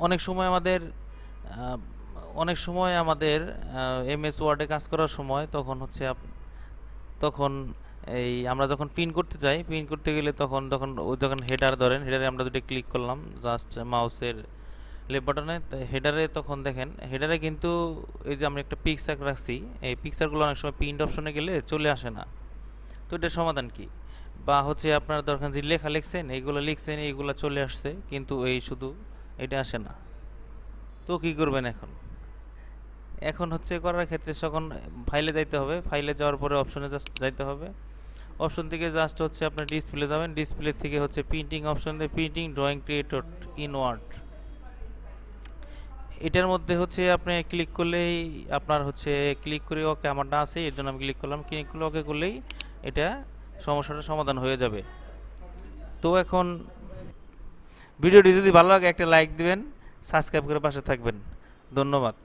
অনেক সময় আমাদের আহ, অনেক সময় আমাদের এমএস ওয়ার্ডে কাজ করার সময় তখন হচ্ছে তখন এই আমরা যখন পিন করতে যাই, পিন করতে গেলে তখন তখন ওই যখন হেডার ধরেন, হেডারে আমরা দুটো ক্লিক করলাম জাস্ট মাউসের লেফট বাটনে, হেডারে তখন দেখেন হেডারে কিন্তু এই যে আমরা একটা পিকচার রাখছি, এই পিকচারগুলো অনেক সময় প্রিন্ট অপশনে গেলে চলে আসে না। তো এটার সমাধান কি? বা হচ্ছে আপনার দরকার যে লেখা লিখছেন, এইগুলো লিখছেন, এইগুলো চলে আসছে কিন্তু এই শুধু এটা আসে না, তো কি করবেন এখন? এখন হচ্ছে করার ক্ষেত্রে তখন ফাইলে যাইতে হবে, ফাইলে যাওয়ার পরে অপশনে জাস্ট যাইতে হবে, অপশন থেকে জাস্ট হচ্ছে আপনার ডিসপ্লে যাবেন, ডিসপ্লে থেকে হচ্ছে প্রিন্টিং অপশন দিয়ে প্রিন্টিং ড্রয়িং ক্রিয়েটর ইনওয়ার্ড, এটার মধ্যে হচ্ছে আপনি ক্লিক করলেই আপনার হচ্ছে ক্লিক করে ওকে আমারটা আছে এর জন্য আমি ক্লিক করলাম, ক্লিক করলে ওকে করলেই এটা সমস্যাটা সমাধান হয়ে যাবে। তো এখন ভিডিওটি যদি ভালো লাগে একটা লাইক দিবেন, সাবস্ক্রাইব করে পাশে থাকবেন। ধন্যবাদ।